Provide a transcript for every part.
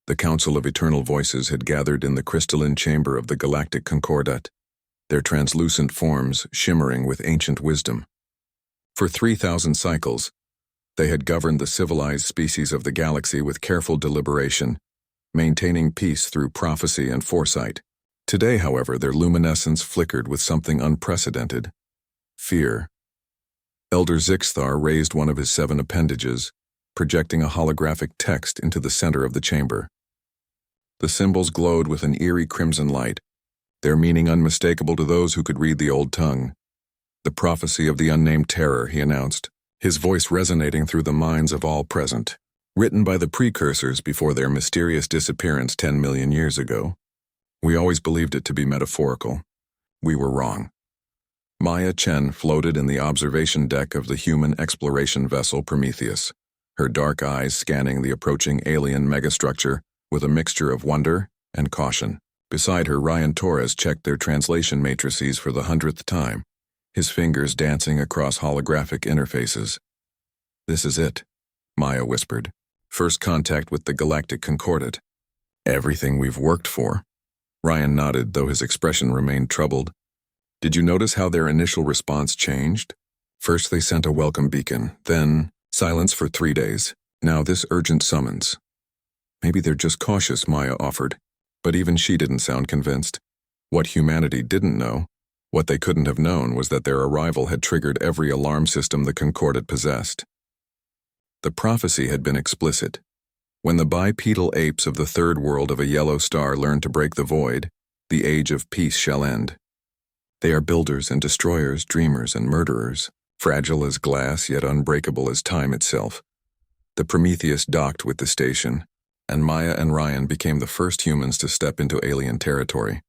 The Council of Eternal Voices had gathered in the crystalline chamber of the galactic concordat, their translucent forms shimmering with ancient wisdom. For 3,000 cycles, they had governed the civilized species of the galaxy with careful deliberation, maintaining peace through prophecy and foresight. Today, however, their luminescence flickered with something unprecedented: fear. Elder Zixthar raised one of his 7 appendages, projecting a holographic text into the center of the chamber. The symbols glowed with an eerie crimson light, their meaning unmistakable to those who could read the old tongue. The prophecy of the unnamed terror, he announced, his voice resonating through the minds of all present. Written by the precursors before their mysterious disappearance 10 million years ago. We always believed it to be metaphorical. We were wrong. Maya Chen floated in the observation deck of the human exploration vessel Prometheus, her dark eyes scanning the approaching alien megastructure with a mixture of wonder and caution. Beside her, Ryan Torres checked their translation matrices for the 100th time, his fingers dancing across holographic interfaces. "This is it," Maya whispered. "First contact with the galactic concordat. Everything we've worked for." Ryan nodded, though his expression remained troubled. "Did you notice how their initial response changed? First they sent a welcome beacon, then silence for 3 days. Now this urgent summons." "Maybe they're just cautious," Maya offered, but even she didn't sound convinced. What humanity didn't know, what they couldn't have known, was that their arrival had triggered every alarm system the concordat possessed. The prophecy had been explicit. When the bipedal apes of the third world of a yellow star learn to break the void, the age of peace shall end. They are builders and destroyers, dreamers and murderers, fragile as glass yet unbreakable as time itself. The Prometheus docked with the station, and Maya and Ryan became the first humans to step into alien territory.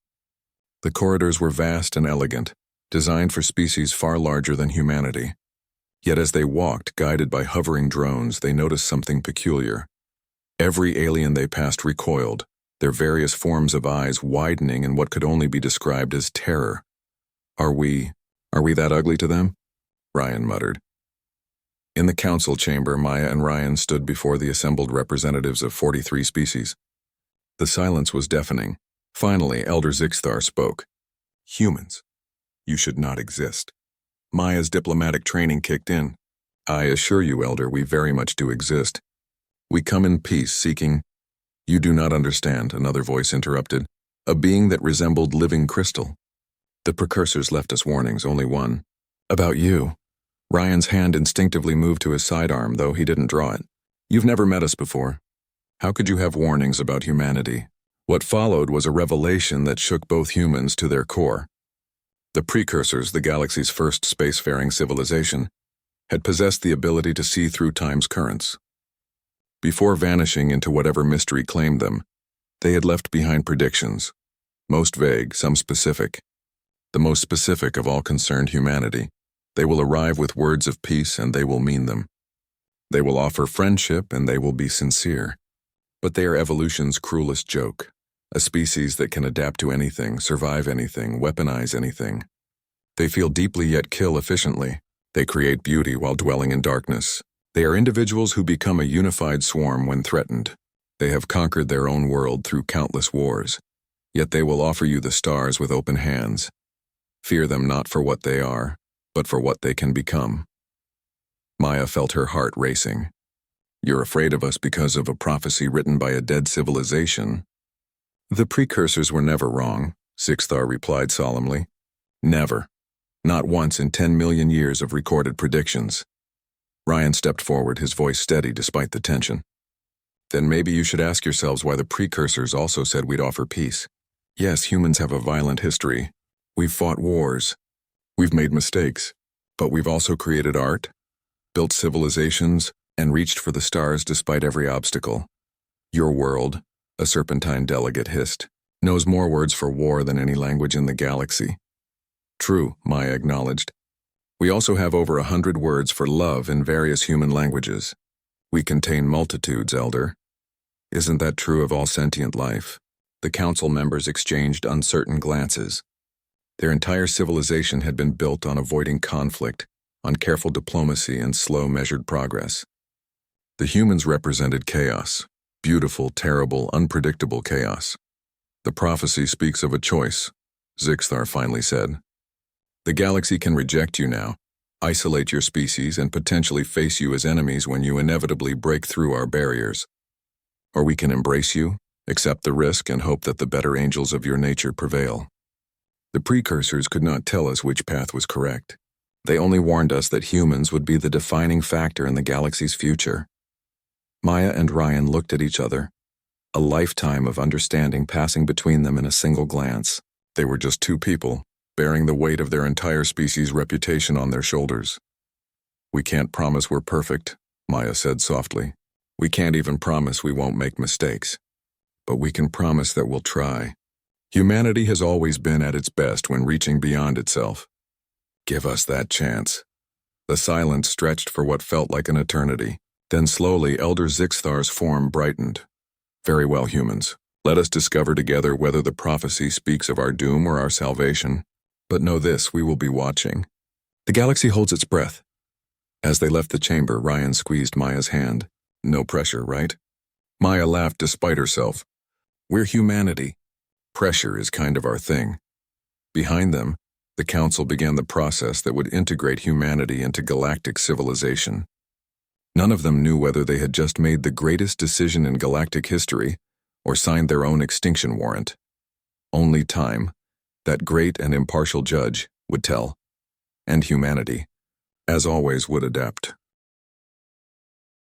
The corridors were vast and elegant, designed for species far larger than humanity. Yet as they walked, guided by hovering drones, they noticed something peculiar. Every alien they passed recoiled, their various forms of eyes widening in what could only be described as terror. Are we that ugly to them?" Ryan muttered. In the council chamber, Maya and Ryan stood before the assembled representatives of 43 species. The silence was deafening. Finally, Elder Zixthar spoke. "Humans, you should not exist." Maya's diplomatic training kicked in. "I assure you, Elder, we very much do exist. We come in peace, seeking—" "You do not understand," another voice interrupted. "A being that resembled living crystal. The precursors left us warnings, only one. About you." Ryan's hand instinctively moved to his sidearm, though he didn't draw it. "You've never met us before. How could you have warnings about humanity?" What followed was a revelation that shook both humans to their core. The precursors, the galaxy's first spacefaring civilization, had possessed the ability to see through time's currents. Before vanishing into whatever mystery claimed them, they had left behind predictions, most vague, some specific. The most specific of all concerned humanity. They will arrive with words of peace, and they will mean them. They will offer friendship, and they will be sincere. But they are evolution's cruelest joke, a species that can adapt to anything, survive anything, weaponize anything. They feel deeply yet kill efficiently. They create beauty while dwelling in darkness. They are individuals who become a unified swarm when threatened. They have conquered their own world through countless wars. Yet they will offer you the stars with open hands. Fear them not for what they are, but for what they can become. Maya felt her heart racing. "You're afraid of us because of a prophecy written by a dead civilization?" "The precursors were never wrong," Zixthar replied solemnly. "Never. Not once in 10 million years of recorded predictions." Ryan stepped forward, his voice steady despite the tension. "Then maybe you should ask yourselves why the precursors also said we'd offer peace. Yes, humans have a violent history. We've fought wars. We've made mistakes. But we've also created art, built civilizations, and reached for the stars despite every obstacle. Your world," a serpentine delegate hissed, "knows more words for war than any language in the galaxy." "True," Maya acknowledged. "We also have over 100 words for love in various human languages. We contain multitudes, Elder." "Isn't that true of all sentient life?" The council members exchanged uncertain glances. Their entire civilization had been built on avoiding conflict, on careful diplomacy and slow, measured progress. The humans represented chaos, Beautiful, terrible, unpredictable chaos. The prophecy speaks of a choice, Zixthar finally said. The galaxy can reject you now, isolate your species, and potentially face you as enemies when you inevitably break through our barriers. Or we can embrace you, accept the risk, and hope that the better angels of your nature prevail. The precursors could not tell us which path was correct. They only warned us that humans would be the defining factor in the galaxy's future. Maya and Ryan looked at each other, a lifetime of understanding passing between them in a single glance. They were just two people, bearing the weight of their entire species' reputation on their shoulders. We can't promise we're perfect, Maya said softly. We can't even promise we won't make mistakes. But we can promise that we'll try. Humanity has always been at its best when reaching beyond itself. Give us that chance. The silence stretched for what felt like an eternity. Then slowly, Elder Zixthar's form brightened. Very well, humans. Let us discover together whether the prophecy speaks of our doom or our salvation. But know this, we will be watching. The galaxy holds its breath. As they left the chamber, Ryan squeezed Maya's hand. No pressure, right? Maya laughed despite herself. We're humanity. Pressure is kind of our thing. Behind them, the council began the process that would integrate humanity into galactic civilization. None of them knew whether they had just made the greatest decision in galactic history or signed their own extinction warrant. Only time, that great and impartial judge, would tell. And humanity, as always, would adapt.